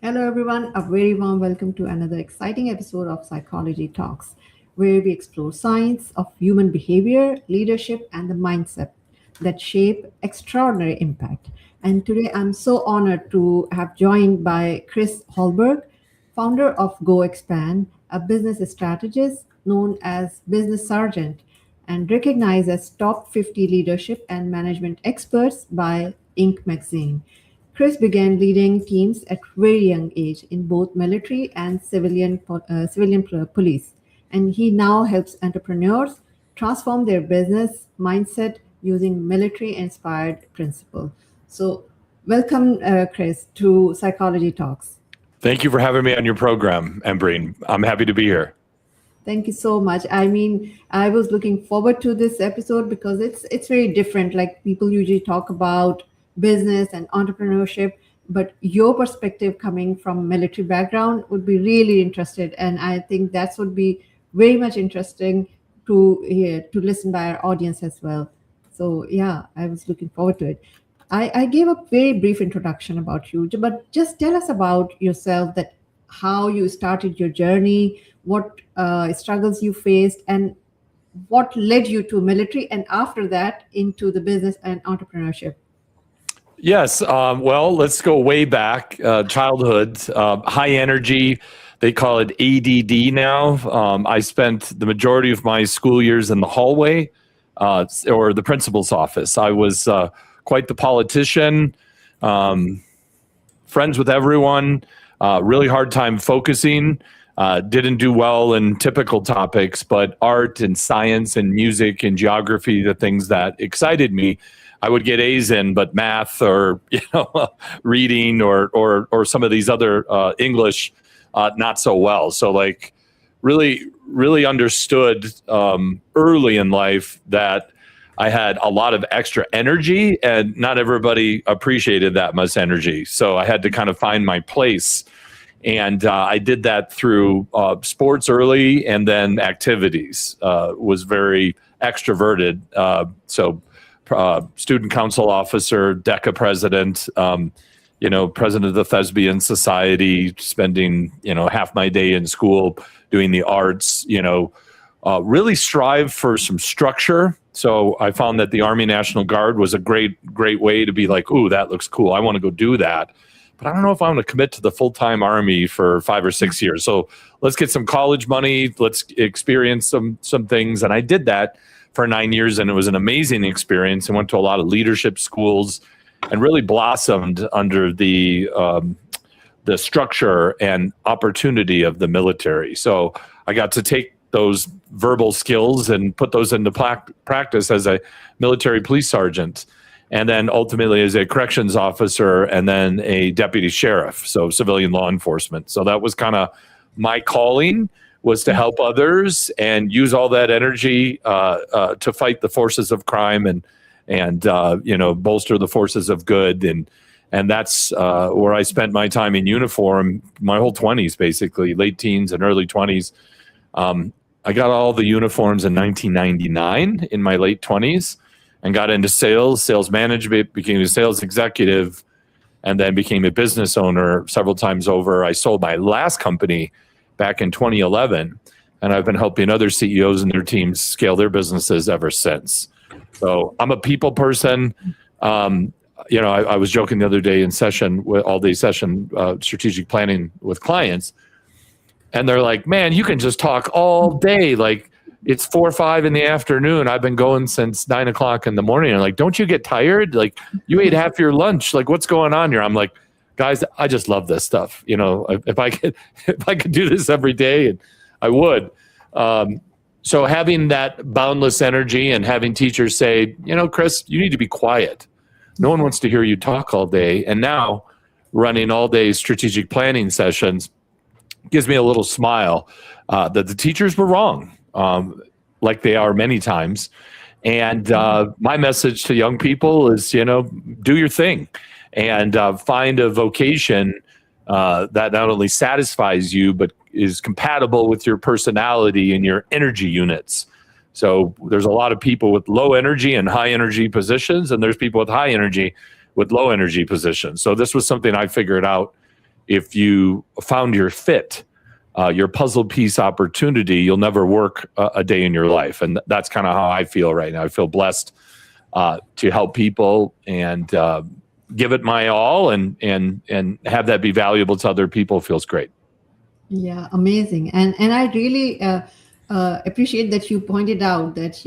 Hello, everyone. A very warm welcome to another exciting episode of Psychology Talks, where we explore science of human behavior, leadership, and the mindset that shape extraordinary impact. And today, I'm so honored to have joined by Chris Hallberg, founder of Go Expand, a business strategist known as Business Sergeant and recognized as top 50 leadership and management experts by Inc. magazine. Chris began leading teams at very young age in both military and civilian police, and he now helps entrepreneurs transform their business mindset using military-inspired principle. So, welcome, Chris, to Psychology Talks. Thank you for having me on your program, Embry. I'm happy to be here. Thank you so much. I mean, I was looking forward to this episode because it's very different. Like people usually talk about business and entrepreneurship, but your perspective coming from military background would be really interested, and I think that would be very much interesting to hear to listen by our audience as well. So yeah, I was looking forward to it. I gave a very brief introduction about you, but just tell us about yourself, that how you started your journey, what struggles you faced, and what led you to military, and after that into the business and entrepreneurship. Yes, well, let's go way back. Childhood, high energy. They call it ADD now. I spent the majority of my school years in the hallway or the principal's office. I was quite the politician, friends with everyone, really hard time focusing. Didn't do well in typical topics, but art and science and music and geography, the things that excited me, I would get A's in, but math or reading or some of these other English, not so well. So like really understood early in life that I had a lot of extra energy, and not everybody appreciated that much energy. So I had to kind of find my place. And I did that through sports early, and then activities. Was very extroverted. So student council officer, DECA president, president of the Thespian Society, spending, half my day in school doing the arts, really strive for some structure. So I found that the Army National Guard was a great way to be like, ooh, that looks cool. I want to go do that. But I don't know if I want to commit to the full-time Army for 5 or 6 years. So let's get some college money. Let's experience some things. And I did that for 9 years, and it was an amazing experience. I went to a lot of leadership schools and really blossomed under the structure and opportunity of the military. So I got to take those verbal skills and put those into practice as a military police sergeant, and then ultimately as a corrections officer, and then a deputy sheriff, so civilian law enforcement. So that was kind of my calling, was to help others and use all that energy to fight the forces of crime and bolster the forces of good. And that's where I spent my time in uniform, my whole 20s, basically, late teens and early 20s. I got all the uniforms in 1999 in my late 20s. And got into sales management, became a sales executive, and then became a business owner several times over. I sold my last company back in 2011, and I've been helping other CEOs and their teams scale their businesses ever since. So I'm a people person. I was joking the other day in session, all-day session, strategic planning with clients, and they're like, man, you can just talk all day, like, it's 4 or 5 in the afternoon. I've been going since 9 o'clock in the morning. I'm like, don't you get tired? Like, you ate half your lunch. Like, what's going on here? I'm like, guys, I just love this stuff. If I could do this every day, and I would. So having that boundless energy and having teachers say, Chris, you need to be quiet. No one wants to hear you talk all day. And now running all day strategic planning sessions gives me a little smile that the teachers were wrong. Like they are many times. And my message to young people is, do your thing and find a vocation that not only satisfies you, but is compatible with your personality and your energy units. So there's a lot of people with low energy and high energy positions, and there's people with high energy with low energy positions. So this was something I figured out if you found your fit, your puzzle piece opportunity, you'll never work a day in your life. And that's kind of how I feel right now. I feel blessed to help people and give it my all, and have that be valuable to other people feels great. Yeah, amazing. And I really appreciate that you pointed out that,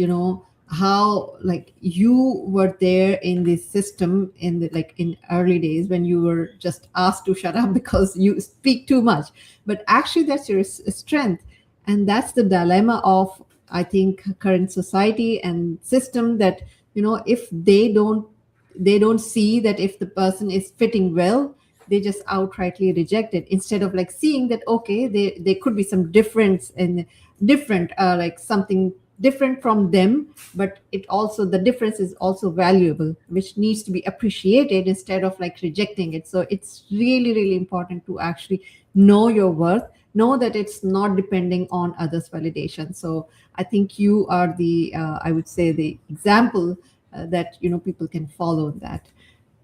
how like you were there in this system in the like in early days when you were just asked to shut up because you speak too much. But actually that's your strength. And that's the dilemma of, I think, current society and system, that, if they don't see that if the person is fitting well, they just outrightly reject it, instead of like seeing that, okay, there could be some difference in different like something different from them, but it also, the difference is also valuable, which needs to be appreciated instead of like rejecting it. So it's really, really important to actually know your worth, know that it's not depending on others validation. So I think you are the I would say the example that people can follow that.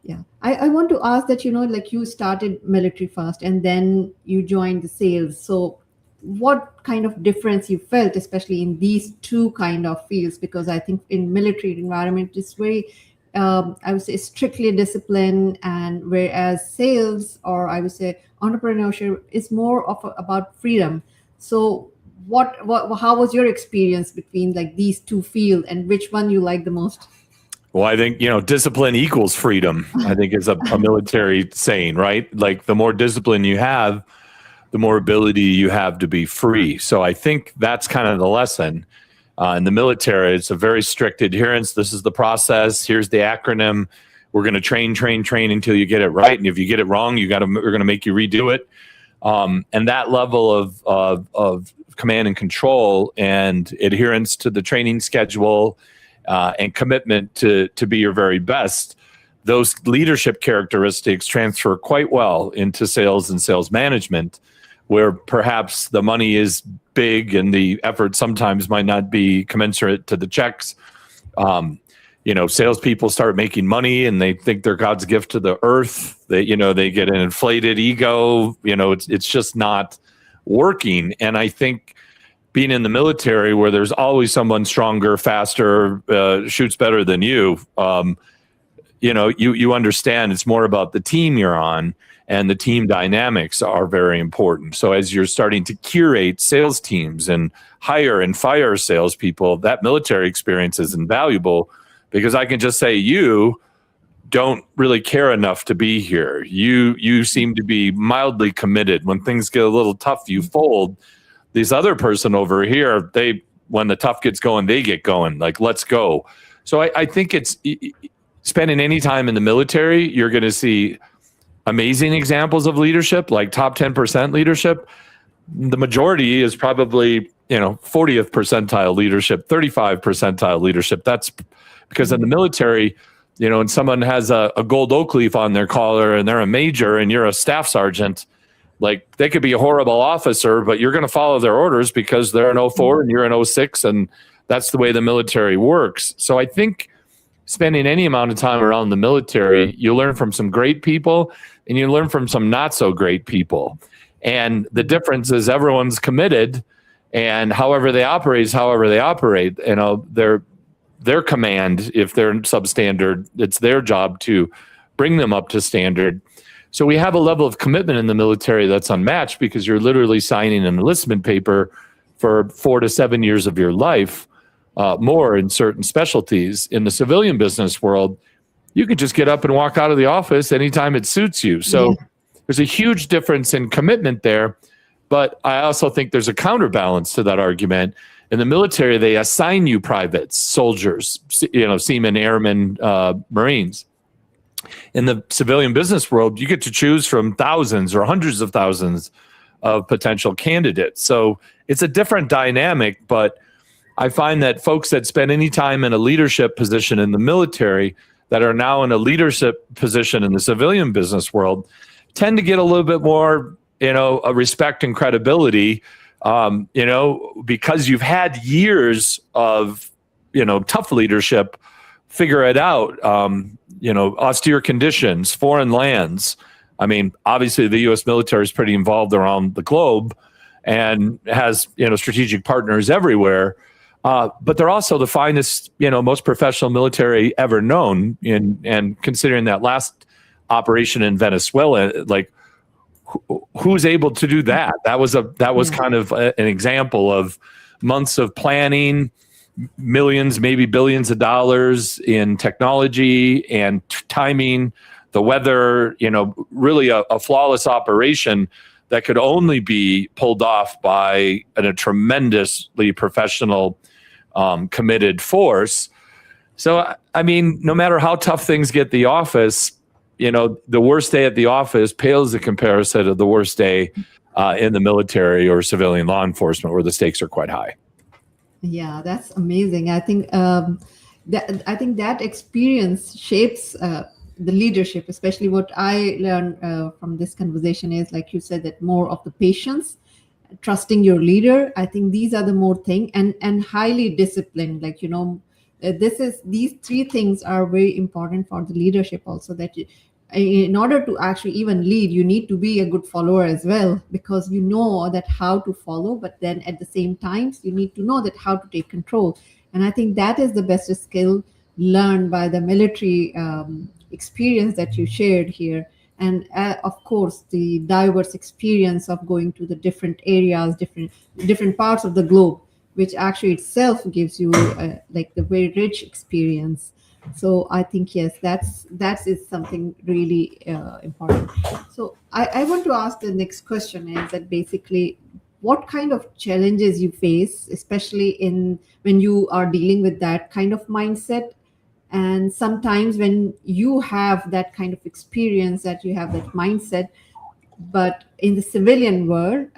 Yeah. I want to ask that, like you started military first and then you joined the sales. So what kind of difference you felt, especially in these two kind of fields? Because I think in military environment, it's very, I would say, strictly disciplined, and whereas sales, or I would say entrepreneurship, is more of about freedom. So how was your experience between like these two fields, and which one you like the most? Well, I think, discipline equals freedom, I think is a military saying, right? Like the more discipline you have, the more ability you have to be free. So I think that's kind of the lesson. In the military, it's a very strict adherence. This is the process. Here's the acronym. We're going to train until you get it right. And if you get it wrong, we're going to make you redo it. And that level of command and control and adherence to the training schedule, and commitment to be your very best, those leadership characteristics transfer quite well into sales and sales management, where perhaps the money is big and the effort sometimes might not be commensurate to the checks. Salespeople start making money and they think they're God's gift to the earth. They get an inflated ego. It's just not working. And I think being in the military, where there's always someone stronger, faster, shoots better than you, you understand it's more about the team you're on, and the team dynamics are very important. So as you're starting to curate sales teams and hire and fire salespeople, that military experience is invaluable, because I can just say, you don't really care enough to be here. You seem to be mildly committed. When things get a little tough, you fold. This other person over here, when the tough gets going, they get going. Like, let's go. So I think it's spending any time in the military, you're going to see amazing examples of leadership, like top 10% leadership. The majority is probably 40th percentile leadership, 35 percentile leadership. That's because in the military, when someone has a gold oak leaf on their collar and they're a major and you're a staff sergeant, like, they could be a horrible officer, but you're going to follow their orders because they're an 04 and you're an 06, and that's the way the military works. So I think spending any amount of time around the military, you learn from some great people and you learn from some not so great people. And the difference is everyone's committed, and however they operate is however they operate. Their command, if they're substandard, it's their job to bring them up to standard. So we have a level of commitment in the military that's unmatched, because you're literally signing an enlistment paper for 4 to 7 years of your life, more in certain specialties. In the civilian business world, you can just get up and walk out of the office anytime it suits you. So there's a huge difference in commitment there. But I also think there's a counterbalance to that argument. In the military, they assign you privates, soldiers, seamen, airmen, Marines. In the civilian business world, you get to choose from thousands or hundreds of thousands of potential candidates. So it's a different dynamic, but I find that folks that spend any time in a leadership position in the military that are now in a leadership position in the civilian business world tend to get a little bit more, a respect and credibility, because you've had years of, tough leadership, figure it out, austere conditions, foreign lands, I mean, obviously the U.S. military is pretty involved around the globe and has, strategic partners everywhere. But they're also the finest, most professional military ever known. And considering that last operation in Venezuela, like who's able to do that? That was kind of an example of months of planning, millions, maybe billions of dollars in technology and timing, the weather, really a flawless operation that could only be pulled off by a tremendously professional, committed force. So, I mean, no matter how tough things get at the office, the worst day at the office pales in comparison to the worst day in the military or civilian law enforcement, where the stakes are quite high. Yeah, that's amazing. I think that experience shapes the leadership. Especially what I learned from this conversation is, like you said, that more of the patience, trusting your leader. I think these are the more thing, and highly disciplined. Like these three things are very important for the leadership. Also, that in order to actually even lead, you need to be a good follower as well, because you know that how to follow, but then at the same time you need to know that how to take control. And I think that is the best skill learned by the military experience that you shared here. And of course the diverse experience of going to the different areas, different parts of the globe, which actually itself gives you like the very rich experience. So I think, yes, that is something really important. So I want to ask, the next question is that basically what kind of challenges you face, especially when you are dealing with that kind of mindset. And sometimes when you have that kind of experience, that you have that mindset, but in the civilian world,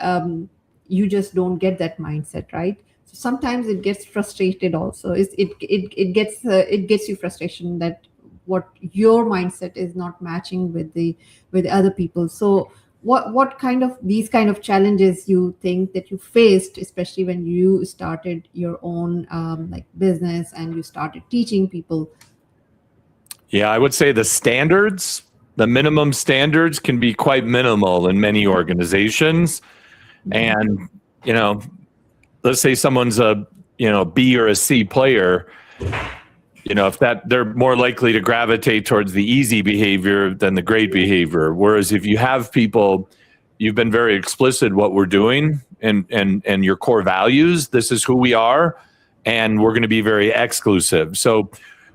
you just don't get that mindset, right? So sometimes it gets frustrated also. It gets you frustration that what your mindset is not matching with the other people. So what kind of these kind of challenges you think that you faced, especially when you started your own like business and you started teaching people? Yeah, I would say the minimum standards can be quite minimal in many organizations. And, let's say someone's a, B or a C player, if they're more likely to gravitate towards the easy behavior than the great behavior. Whereas if you have people, you've been very explicit what we're doing and your core values, this is who we are, and we're going to be very exclusive. So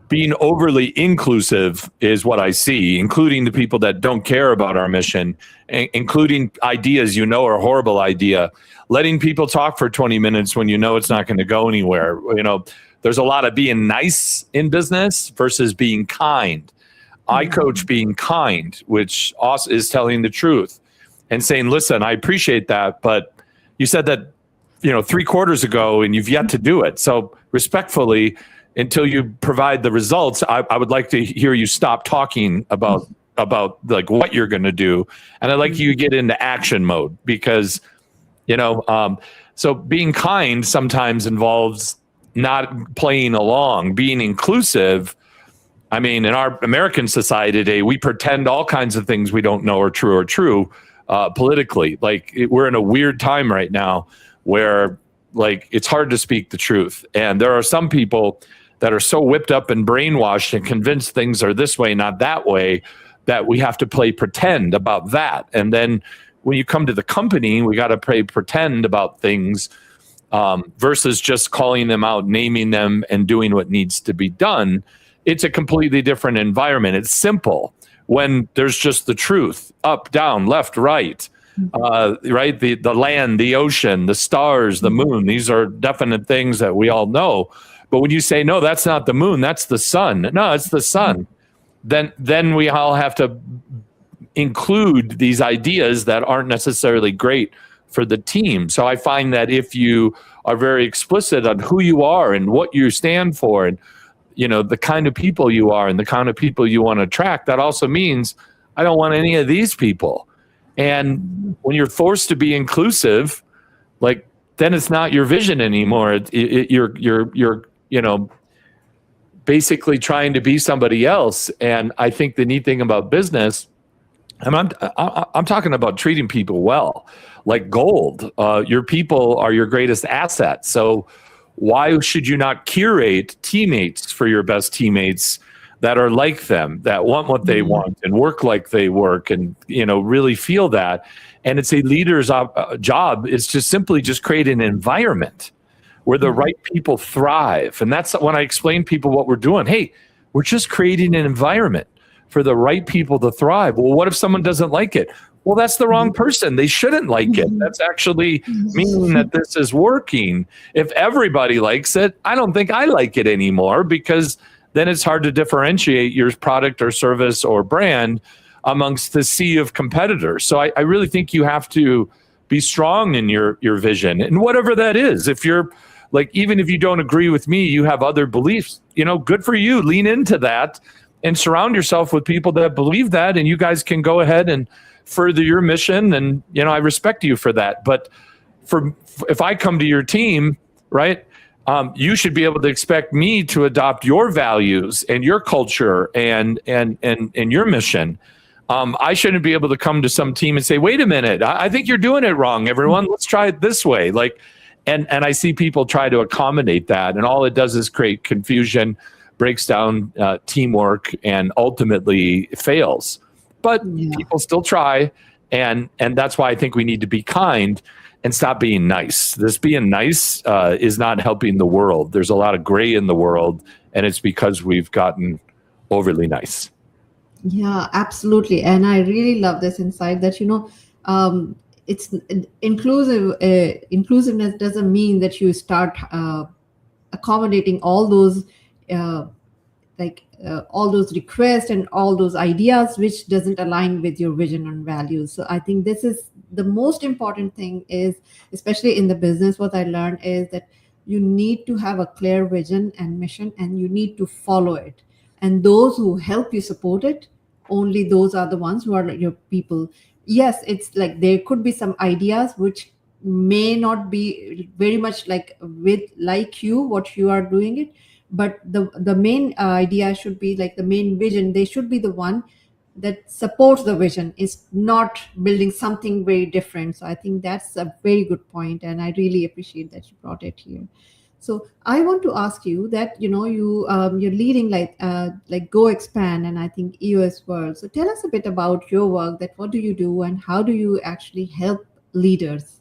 being overly inclusive is what I see, including the people that don't care about our mission, including ideas are a horrible idea, letting people talk for 20 minutes when it's not going to go anywhere. There's a lot of being nice in business versus being kind. I coach being kind, which also is telling the truth and saying, listen, I appreciate that, but you said that 3 quarters ago and you've yet to do it. So respectfully, until you provide the results, I would like to hear you stop talking about like what you're going to do, and I'd like you to get into action mode, because so being kind sometimes involves not playing along. Being inclusive, I mean, in our American society today, we pretend all kinds of things we don't know are true politically. Like we're in a weird time right now where like it's hard to speak the truth, and there are some people that are so whipped up and brainwashed and convinced things are this way, not that way, that we have to play pretend about that. And then when you come to the company, we got to play pretend about things versus just calling them out, naming them, and doing what needs to be done. It's a completely different environment. It's simple when there's just the truth, up, down, left, right, right? The land, the ocean, the stars, the moon. These are definite things that we all know. But when you say, no, that's not the moon, that's the sun. No, it's the sun. Then we all have to include these ideas that aren't necessarily great for the team. So I find that if you are very explicit on who you are and what you stand for, and the kind of people you are and the kind of people you want to attract, that also means I don't want any of these people. And when you're forced to be inclusive, like then it's not your vision anymore. You're basically trying to be somebody else. And I think the neat thing about business I'm talking about treating people well, like gold. Your people are your greatest asset. So why should you not curate teammates for your best teammates that are like them, that want what they want and work like they work, and really feel that? And it's a leader's job is to simply just create an environment where the right people thrive. And that's when I explain people what we're doing. Hey, we're just creating an environment for the right people to thrive. Well, what if someone doesn't like it? Well, that's the wrong person. They shouldn't like it. That's actually meaning that this is working. If everybody likes it, I don't think I like it anymore, because then it's hard to differentiate your product or service or brand amongst the sea of competitors. So I really think you have to be strong in your vision, and whatever that is. If you're like, even if you don't agree with me, you have other beliefs, good for you. Lean into that and surround yourself with people that believe that, and you guys can go ahead and further your mission. And, I respect you for that. But if I come to your team, right, you should be able to expect me to adopt your values and your culture and your mission. I shouldn't be able to come to some team and say, wait a minute, I think you're doing it wrong, everyone. Let's try it this way. And I see people try to accommodate that, and all it does is create confusion, breaks down teamwork, and ultimately fails. But people still try, and that's why I think we need to be kind and stop being nice. This being nice is not helping the world. There's a lot of gray in the world, and it's because we've gotten overly nice. Yeah, absolutely. And I really love this insight that, it's inclusiveness doesn't mean that you start accommodating all those uh, all those requests and all those ideas which doesn't align with your vision and values. So I think this is the most important thing, is especially in the business, what I learned is that you need to have a clear vision and mission, and you need to follow it. And those who help you support it, only those are the ones who are your people. Yes, it's like there could be some ideas which may not be very much like you what you are doing it, but the main idea should be like the main vision. They should be the one that supports the vision, is not building something very different. So I think that's a very good point, and I really appreciate that you brought it here. So I want to ask you that you're leading Go Expand, and I think EOS World. So tell us a bit about your work. That what do you do, and how do you actually help leaders?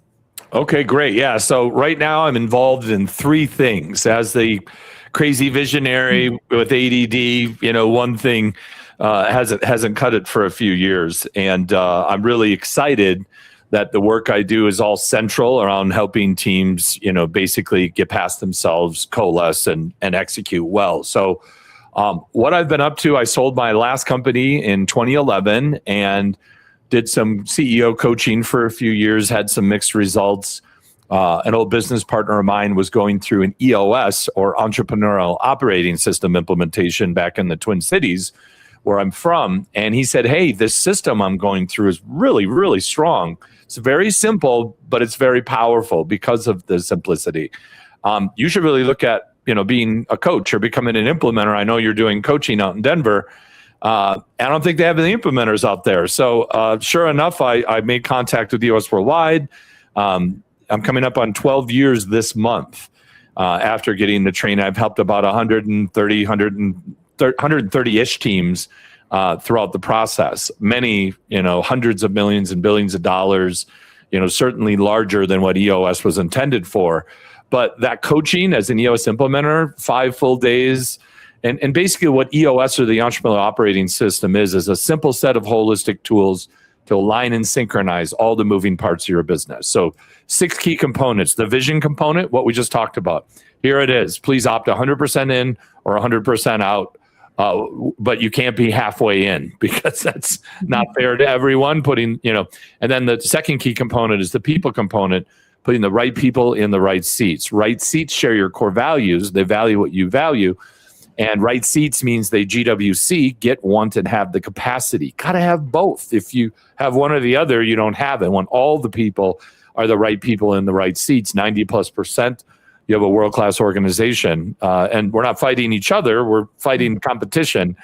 Okay, great. Yeah. So right now I'm involved in three things. As the crazy visionary with ADD, one thing hasn't cut it for a few years, and I'm really excited that the work I do is all central around helping teams, basically get past themselves, coalesce, and execute well. So what I've been up to, I sold my last company in 2011 and did some CEO coaching for a few years, had some mixed results. An old business partner of mine was going through an EOS, or Entrepreneurial Operating System implementation, back in the Twin Cities, where I'm from. And he said, hey, this system I'm going through is really, really strong. It's very simple, but it's very powerful because of the simplicity. You should really look at, being a coach or becoming an implementer. I know you're doing coaching out in Denver. I don't think they have any implementers out there. So sure enough, I made contact with EOS Worldwide. I'm coming up on 12 years this month after getting the training. I've helped about 130-ish teams throughout the process. Many, hundreds of millions and billions of dollars, certainly larger than what EOS was intended for. But that coaching as an EOS implementer, 5 full days, and basically what EOS, or the Entrepreneurial Operating System, is a simple set of holistic tools to align and synchronize all the moving parts of your business. So 6 key components. The vision component, what we just talked about. Here it is. Please opt 100% in or 100% out. But you can't be halfway in, because that's not fair to everyone. And then the second key component is the people component, putting the right people in the right seats. Right seats share your core values. They value what you value. And right seats means they GWC, get, want, and have the capacity. Got to have both. If you have one or the other, you don't have it. When all the people are the right people in the right seats, 90+%, you have a world-class organization. And we're not fighting each other. We're fighting competition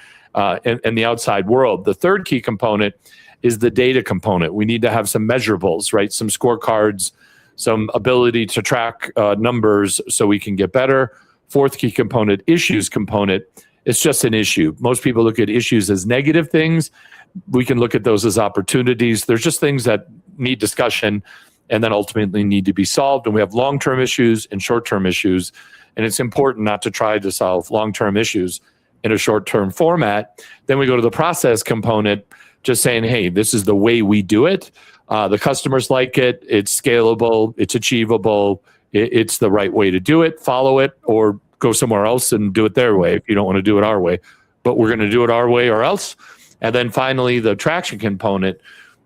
in the outside world. The third key component, is the data component. We need to have some measurables, right? Some scorecards, some ability to track numbers so we can get better. Fourth key component, issues component. It's just an issue. Most people look at issues as negative things. We can look at those as opportunities. There's just things that need discussion and then ultimately need to be solved. And we have long-term issues and short-term issues. And it's important not to try to solve long-term issues in a short-term format. Then we go to the process component, just saying, hey, this is the way we do it. The customers like it. It's scalable. It's achievable. It's the right way to do it. Follow it or go somewhere else and do it their way if you don't want to do it our way. But we're going to do it our way or else. And then finally, the traction component.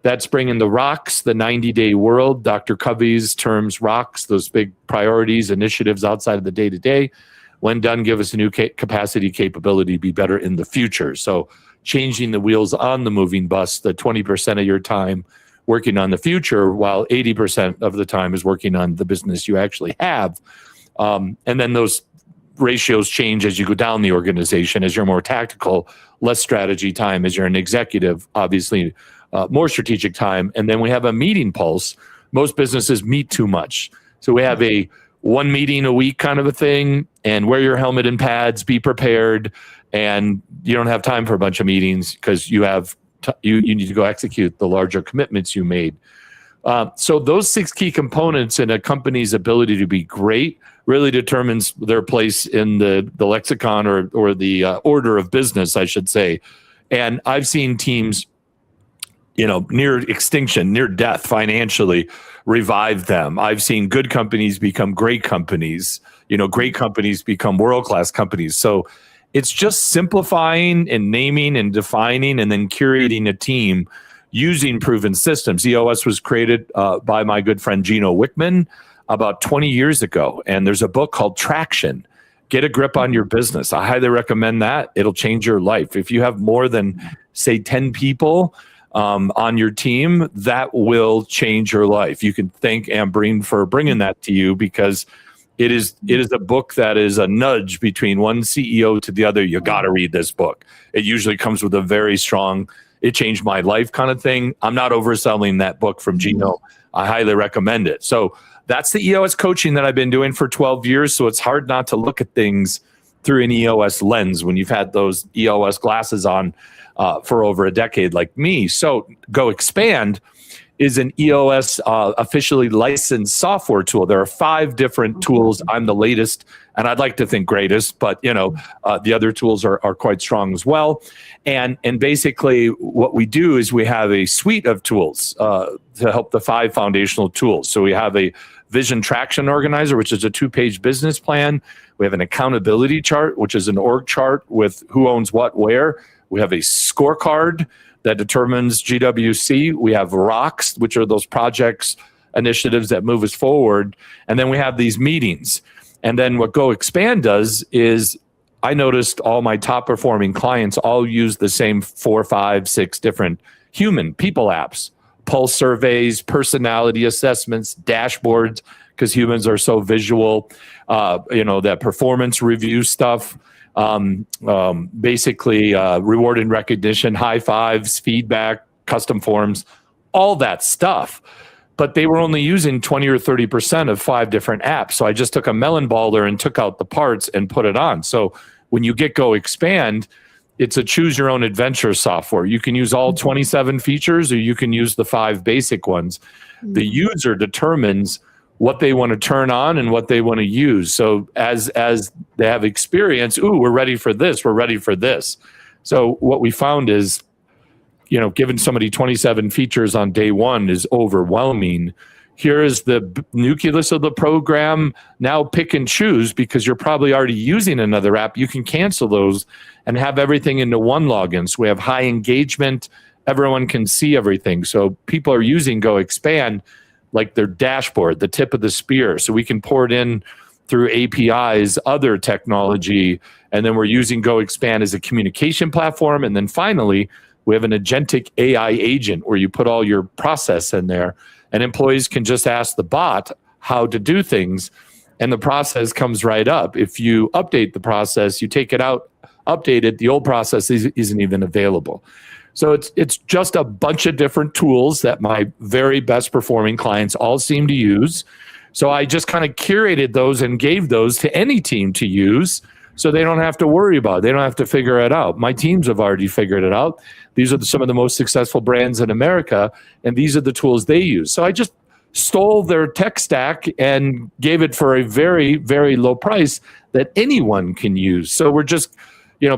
That's bringing the rocks, the 90-day world. Dr. Covey's terms rocks, those big priorities, initiatives outside of the day-to-day. When done, give us a new capacity, capability to be better in the future. So changing the wheels on the moving bus, the 20% of your time working on the future, while 80% of the time is working on the business you actually have. And then those ratios change as you go down the organization. As you're more tactical, less strategy time. As you're an executive, obviously, more strategic time. And then we have a meeting pulse. Most businesses meet too much. So we have a one meeting a week kind of a thing, and wear your helmet and pads, be prepared. And you don't have time for a bunch of meetings because you have you need to go execute the larger commitments you made. So those 6 key components in a company's ability to be great really determines their place in the lexicon or the order of business, I should say. And I've seen teams, near extinction, near death financially, revive them. I've seen good companies become great companies, great companies become world-class companies. So it's just simplifying and naming and defining and then curating a team using proven systems. EOS was created by my good friend Gino Wickman about 20 years ago. And there's a book called Traction. Get a grip on your business. I highly recommend that. It'll change your life. If you have more than, say, 10 people on your team, that will change your life. You can thank Ambreen for bringing that to you, because it is a book that is a nudge between one CEO to the other. You got to read this book. It usually comes with a very strong, it changed my life kind of thing. I'm not overselling that book from Gino. I highly recommend it. So that's the EOS coaching that I've been doing for 12 years. So it's hard not to look at things through an EOS lens when you've had those EOS glasses on for over a decade like me. So Go Expand is an EOS officially licensed software tool. There are 5 different tools. I'm the latest, and I'd like to think greatest, but the other tools are quite strong as well. And basically what we do is we have a suite of tools to help the 5 foundational tools. So we have a vision traction organizer, which is a 2-page business plan. We have an accountability chart, which is an org chart with who owns what, where. We have a scorecard that determines GWC. We have rocks, which are those projects, initiatives that move us forward. And then we have these meetings. And then what Go Expand does is, I noticed all my top performing clients all use the same 4, 5, 6 different human people apps, pulse surveys, personality assessments, dashboards, because humans are so visual, that performance review stuff, basically reward and recognition, high fives, feedback, custom forms, all that stuff. But they were only using 20 or 30% of 5 different apps. So I just took a melon baller and took out the parts and put it on. So when you get Go Expand, it's a choose your own adventure software. You can use all 27 features, or you can use the 5 basic ones. The user determines what they want to turn on and what they want to use. So as they have experience, we're ready for this, we're ready for this. So what we found is, giving somebody 27 features on day one is overwhelming. Here is the nucleus of the program. Now pick and choose, because you're probably already using another app. You can cancel those and have everything into one login. So we have high engagement. Everyone can see everything. So people are using Go Expand like their dashboard, the tip of the spear. So we can pour it in through APIs, other technology, and then we're using Go Expand as a communication platform. And then finally, we have an agentic AI agent where you put all your process in there, and employees can just ask the bot how to do things, and the process comes right up. If you update the process, you take it out, update it, the old process isn't even available. So it's just a bunch of different tools that my very best performing clients all seem to use. So I just kind of curated those and gave those to any team to use, so they don't have to worry about it. They don't have to figure it out. My teams have already figured it out. These are some of the most successful brands in America, and these are the tools they use. So I just stole their tech stack and gave it for a very, very low price that anyone can use. So we're just,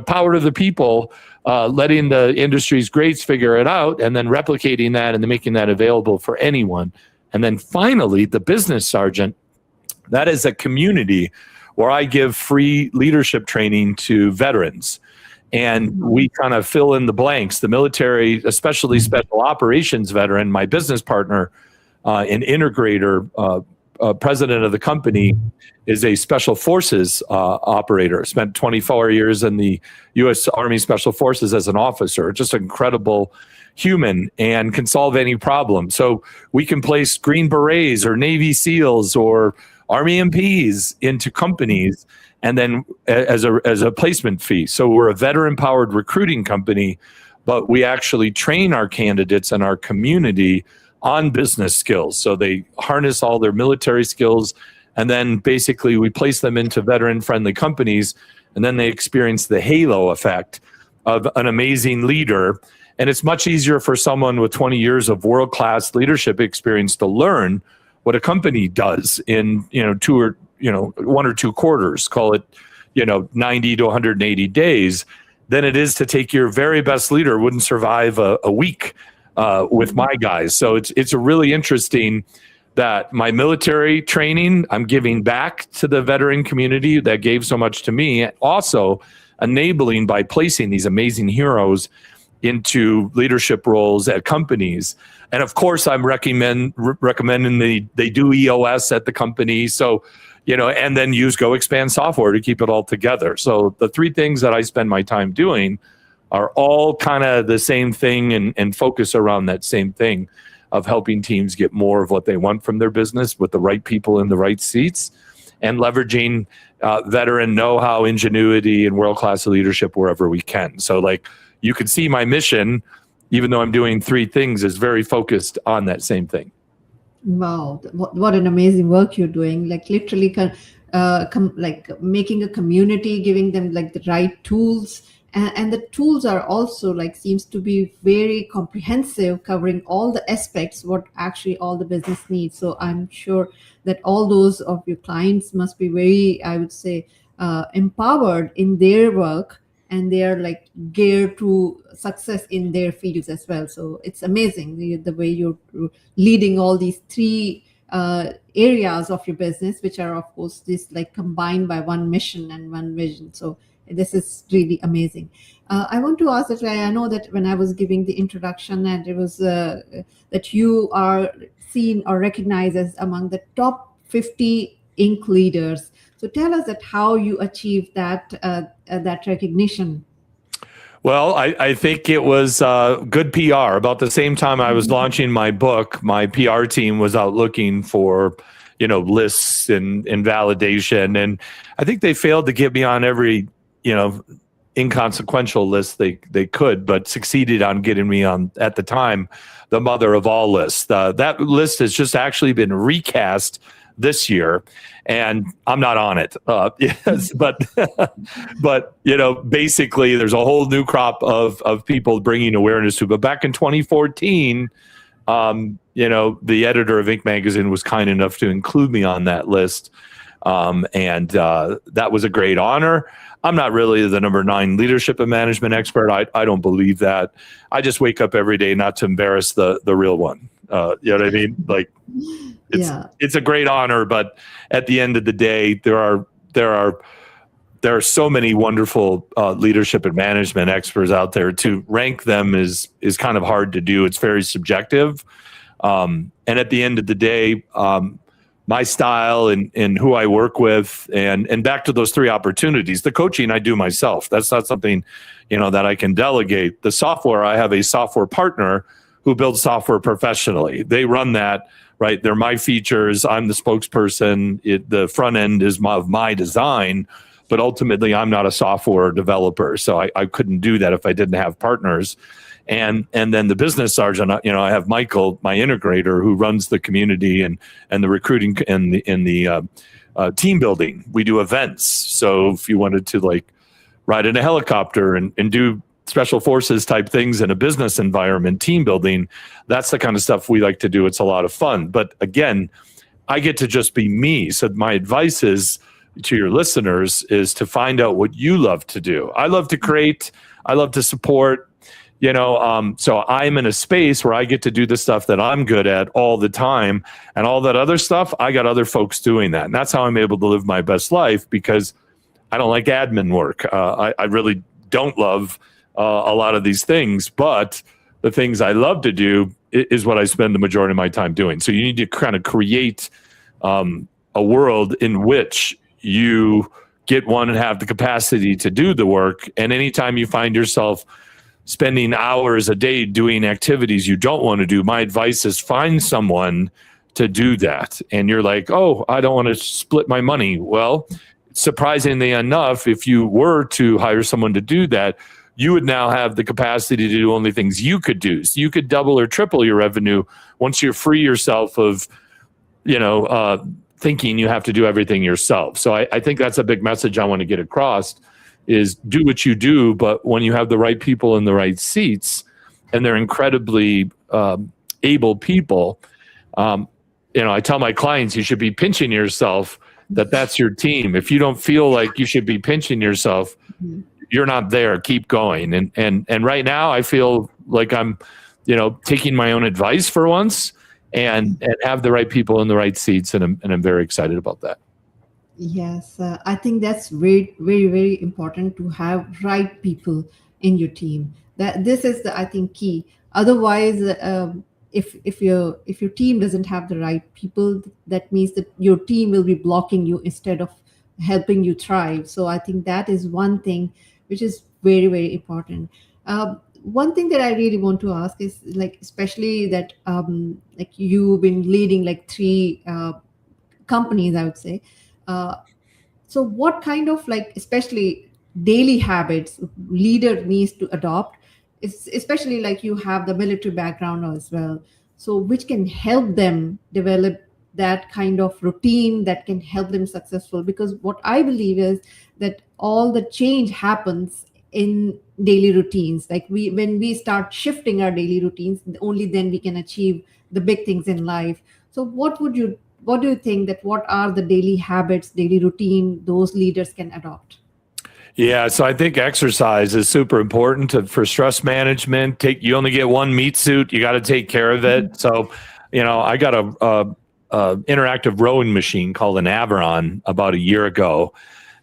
power to the people, letting the industry's greats figure it out, and then replicating that and then making that available for anyone. And then finally, the Business Sergeant, that is a community where I give free leadership training to veterans. And we kind of fill in the blanks. The military, especially special operations veteran, my business partner, an integrator, president of the company, is a special forces operator. Spent 24 years in the U.S. Army Special Forces as an officer. Just an incredible human and can solve any problem. So we can place Green Berets or Navy SEALs or Army MPs into companies, and then as a placement fee. So we're a veteran-powered recruiting company, but we actually train our candidates and our community on business skills. So they harness all their military skills, and then basically we place them into veteran-friendly companies, and then they experience the halo effect of an amazing leader. And it's much easier for someone with 20 years of world-class leadership experience to learn what a company does in 1 or 2 quarters, call it 90 to 180 days, than it is to take your very best leader wouldn't survive a week with my guys. So it's a really interesting that my military training I'm giving back to the veteran community that gave so much to me, also enabling by placing these amazing heroes into leadership roles at companies. And of course, I'm recommending they do EOS at the company. So, and then use Go Expand software to keep it all together. So the 3 things that I spend my time doing are all kind of the same thing and focus around that same thing of helping teams get more of what they want from their business with the right people in the right seats, and leveraging veteran know-how, ingenuity, and world-class leadership wherever we can. So you can see my mission, even though I'm doing 3 things, is very focused on that same thing. Wow, what an amazing work you're doing! Literally, making a community, giving them the right tools, and the tools are also seems to be very comprehensive, covering all the aspects what actually all the business needs. So I'm sure that all those of your clients must be very, I would say, empowered in their work, and they are geared to success in their fields as well. So it's amazing the way you're leading all these 3 areas of your business, which are of course this combined by one mission and one vision. So this is really amazing. I want to ask that I know that when I was giving the introduction, and it was that you are seen or recognized as among the top 50 Inc. leaders. So tell us that how you achieved that recognition. Well, I think it was good PR. About the same time I was launching my book, my PR team was out looking for, lists and validation. And I think they failed to get me on every, inconsequential list they could, but succeeded on getting me on, at the time, the mother of all lists. That list has just actually been recast this year, and I'm not on it. Yes, but basically, there's a whole new crop of people bringing awareness to it. But back in 2014, the editor of Inc. magazine was kind enough to include me on that list, and that was a great honor. I'm not really the number 9 leadership and management expert. I don't believe that. I just wake up every day not to embarrass the real one. You know what I mean? It's a great honor, but at the end of the day, there are so many wonderful leadership and management experts out there. To rank them is kind of hard to do. It's very subjective, and at the end of the day, my style and who I work with, and back to those 3 opportunities. The coaching I do myself. That's not something that I can delegate. The software, I have a software partner who builds software professionally. They run that. Right, they're my features. I'm the spokesperson. The front end is of my design, but ultimately I'm not a software developer, so I couldn't do that if I didn't have partners. and then the business sergeant, I have Michael, my integrator, who runs the community and the recruiting and the team building. We do events. So if you wanted to like ride in a helicopter and do special forces type things in a business environment, team building, that's the kind of stuff we like to do. It's a lot of fun. But again, I get to just be me. So my advice is to your listeners is to find out what you love to do. I love to create. I love to support. So I'm in a space where I get to do the stuff that I'm good at all the time, and all that other stuff, I got other folks doing that. And that's how I'm able to live my best life, because I don't like admin work. I really don't love a lot of these things, but the things I love to do is what I spend the majority of my time doing. So you need to kind of create a world in which you get one and have the capacity to do the work. And anytime you find yourself spending hours a day doing activities you don't want to do, my advice is find someone to do that. And you're like, oh, I don't want to split my money. Well, surprisingly enough, if you were to hire someone to do that, you would now have the capacity to do only things you could do. So you could double or triple your revenue once you free yourself of, thinking you have to do everything yourself. So I think that's a big message I want to get across, is do what you do, but when you have the right people in the right seats, and they're incredibly able people, I tell my clients, you should be pinching yourself that's your team. If you don't feel like you should be pinching yourself, you're not there. Keep going. And right now I feel like I'm, taking my own advice for once and have the right people in the right seats. And I'm very excited about that. Yes, I think that's very, very, very important to have right people in your team. That this is the, I think, key. Otherwise, if your team doesn't have the right people, that means that your team will be blocking you instead of helping you thrive. So I think that is one thing which is very, very important. One thing that I really want to ask is, like, especially that like you've been leading like 3 companies, I would say. So what kind of, like, especially daily habits leader needs to adopt, especially like you have the military background as well, so which can help them develop that kind of routine that can help them successful? Because what I believe is that all the change happens in daily routines. Like when we start shifting our daily routines, only then we can achieve the big things in life. So what do you think that what are the daily habits, daily routine those leaders can adopt? Yeah, so I think exercise is super important for stress management. You only get one meat suit. You got to take care of it. Mm-hmm. So, I got a interactive rowing machine called an Averon about a year ago.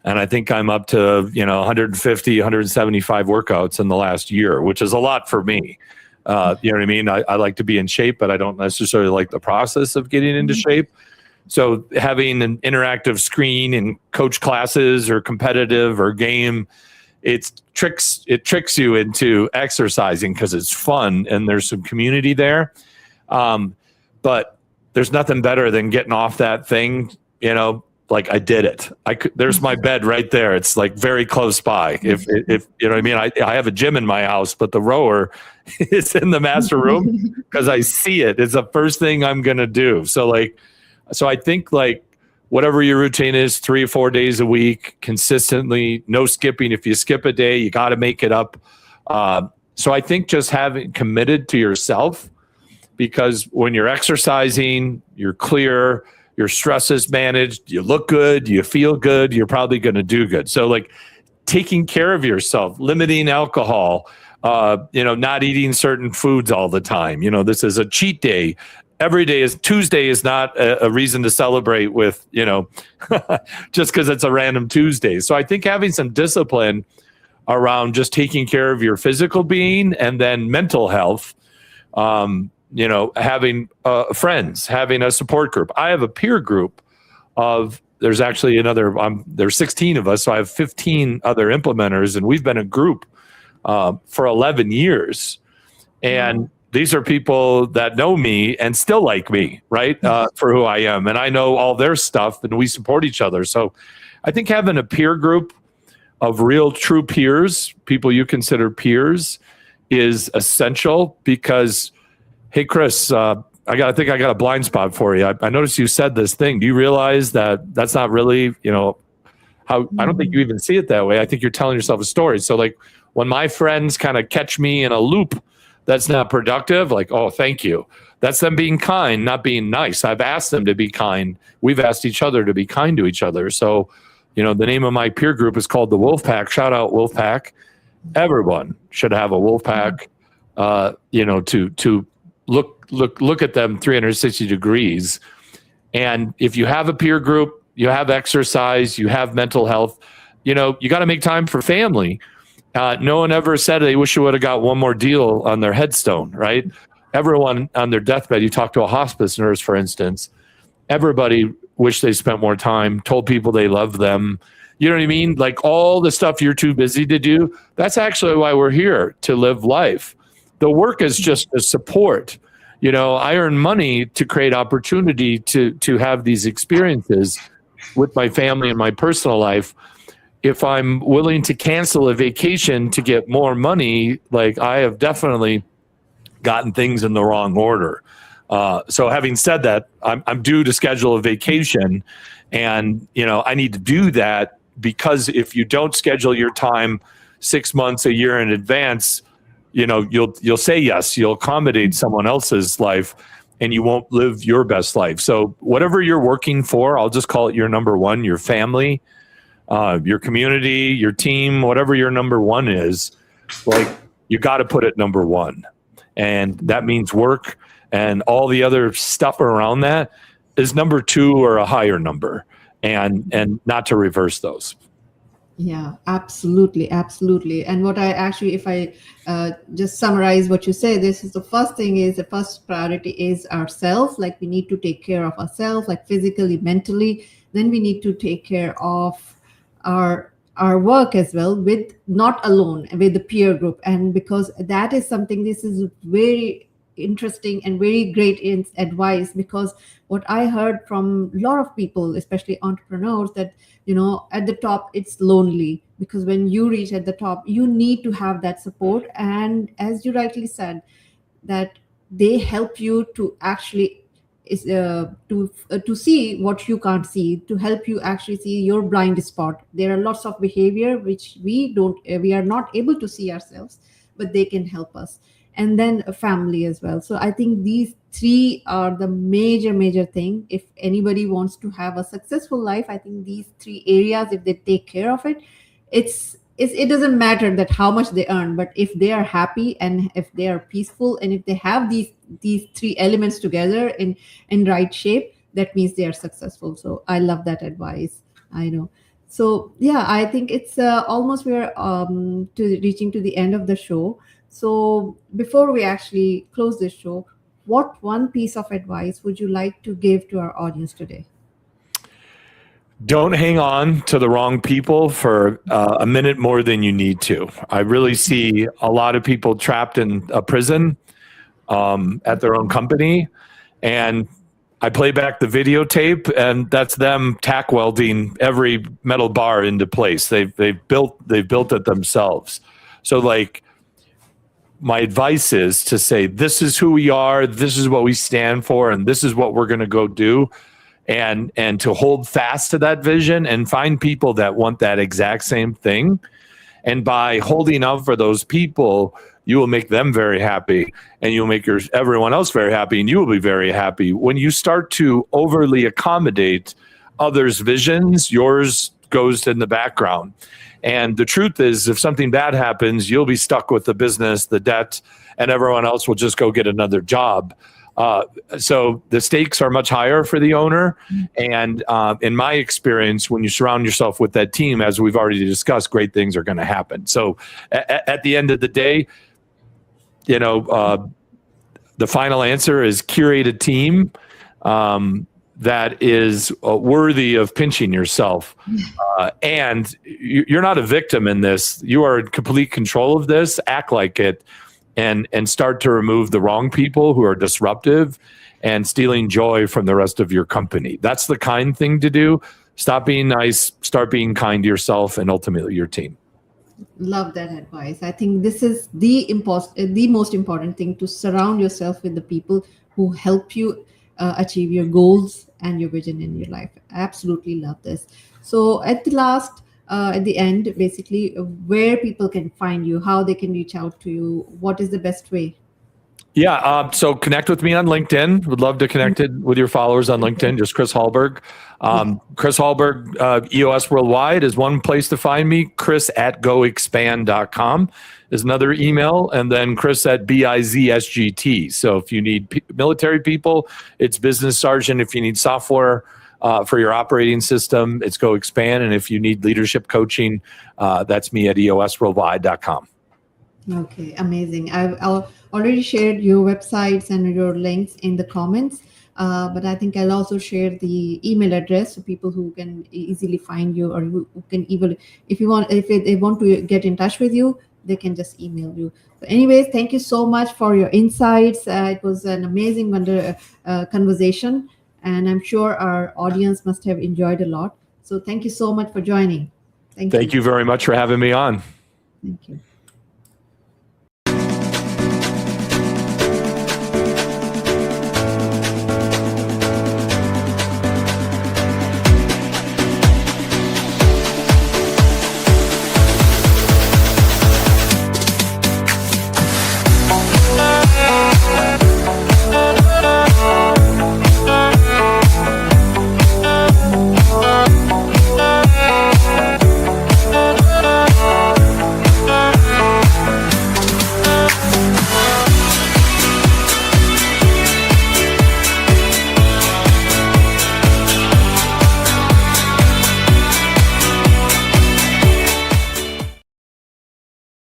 And I think I'm up to, 150, 175 workouts in the last year, which is a lot for me. You know what I mean? I like to be in shape, but I don't necessarily like the process of getting into shape. So having an interactive screen in coach classes or competitive or game, it tricks you into exercising because it's fun and there's some community there. But there's nothing better than getting off that thing, like I did it. There's my bed right there. It's like very close by. If you know what I mean, I have a gym in my house, but the rower is in the master room because I see it. It's the first thing I'm going to do. So I think like whatever your routine is, 3 or 4 days a week, consistently, no skipping. If you skip a day, you got to make it up. So I think just having committed to yourself, because when you're exercising, you're clear, your stress is managed, you look good, you feel good, you're probably going to do good. So like taking care of yourself, limiting alcohol, not eating certain foods all the time. This is a cheat day. Every day Tuesday is not a reason to celebrate with, just because it's a random Tuesday. So I think having some discipline around just taking care of your physical being and then mental health, having friends, having a support group. I have a peer group there's actually there's 16 of us. So I have 15 other implementers, and we've been a group for 11 years. And these are people that know me and still like me, right? For who I am. And I know all their stuff, and we support each other. So I think having a peer group of real true peers, people you consider peers, is essential because, hey, Chris, I think I got a blind spot for you. I noticed you said this thing. Do you realize that that's not really, how, I don't think you even see it that way. I think you're telling yourself a story. So like when my friends kind of catch me in a loop that's not productive, like, oh, thank you. That's them being kind, not being nice. I've asked them to be kind. We've asked each other to be kind to each other. So, the name of my peer group is called the Wolf Pack. Shout out Wolf Pack. Everyone should have a Wolf Pack, to look at them 360 degrees. And if you have a peer group, you have exercise, you have mental health, you got to make time for family. No one ever said they wish they would have got one more deal on their headstone, right? Everyone on their deathbed, you talk to a hospice nurse, for instance, everybody wished they spent more time, told people they love them. You know what I mean? Like all the stuff you're too busy to do, that's actually why we're here, to live life. The work is just a support. I earn money to create opportunity to have these experiences with my family and my personal life. If I'm willing to cancel a vacation to get more money, like I have definitely gotten things in the wrong order. So having said that, I'm due to schedule a vacation, and I need to do that because if you don't schedule your time 6 months, a year in advance, you'll say yes, you'll accommodate someone else's life, and you won't live your best life. So whatever you're working for, I'll just call it your number one, your family, your community, your team, whatever your number one is, like you got to put it number one. And that means work, and all the other stuff around that is number two or a higher number, and not to reverse those. Yeah, absolutely. Absolutely. And what I actually, if I just summarize what you say, this is the first thing is the first priority is ourselves. Like we need to take care of ourselves, like physically, mentally. Then we need to take care of our work as well, with not alone, with the peer group. And because that is something, this is very interesting and very great advice, because what I heard from a lot of people, especially entrepreneurs, that at the top it's lonely, because when you reach at the top you need to have that support. And as you rightly said, that they help you to actually to see what you can't see, to help you actually see your blind spot. There are lots of behavior which we are not able to see ourselves, but they can help us. And then a family as well. So I think these three are the major thing. If anybody wants to have a successful life, I think these three areas, if they take care of it, it doesn't matter that how much they earn, but if they are happy and if they are peaceful, and if they have these three elements together in right shape, that means they are successful. So I love that advice. I know. So yeah, I think it's almost we're reaching to the end of the show. So before we actually close this show, what one piece of advice would you like to give to our audience today? Don't hang on to the wrong people for a minute more than you need to. I really see a lot of people trapped in a prison at their own company, and I play back the videotape, and that's them tack welding every metal bar into place. They've built it themselves. So like, my advice is to say, this is who we are, this is what we stand for, and this is what we're going to go do. And to hold fast to that vision and find people that want that exact same thing. And by holding up for those people, you will make them very happy, and you'll make everyone else very happy, and you will be very happy. When you start to overly accommodate others' visions, yours goes in the background. And the truth is, if something bad happens, you'll be stuck with the business, the debt, and everyone else will just go get another job. So the stakes are much higher for the owner. And in my experience, when you surround yourself with that team, as we've already discussed, great things are going to happen. So at the end of the day, the final answer is curate a team that is worthy of pinching yourself. And you're not a victim in this. You are in complete control of this. Act like it. And start to remove the wrong people who are disruptive and stealing joy from the rest of your company. That's the kind thing to do. Stop being nice, start being kind to yourself, and ultimately your team. Love that advice. I think this is the most important thing, to surround yourself with the people who help you achieve your goals and your vision in your life. Absolutely love this. So at the end, basically, where people can find you, how they can reach out to you, what is the best way? Yeah. So connect with me on LinkedIn. Would love to connect with your followers on LinkedIn. Just Chris Hallberg. Yeah. Chris Hallberg, EOS Worldwide is one place to find me. Chris@goexpand.com is another email. And then Chris at BIZSGT. So if you need military people, it's business sergeant. If you need software for your operating system, it's Go Expand. And if you need leadership coaching, that's me at EOSworldwide.com. Okay, amazing. I'll already shared your websites and your links in the comments, but I think I'll also share the email address so people who can easily find you, or who can even, if you want, if they want to get in touch with you, they can just email you. So, anyways, thank you so much for your insights. It was an amazing conversation, and I'm sure our audience must have enjoyed a lot. So, thank you so much for joining. Thank Thank you. you very much for having me on. Thank you.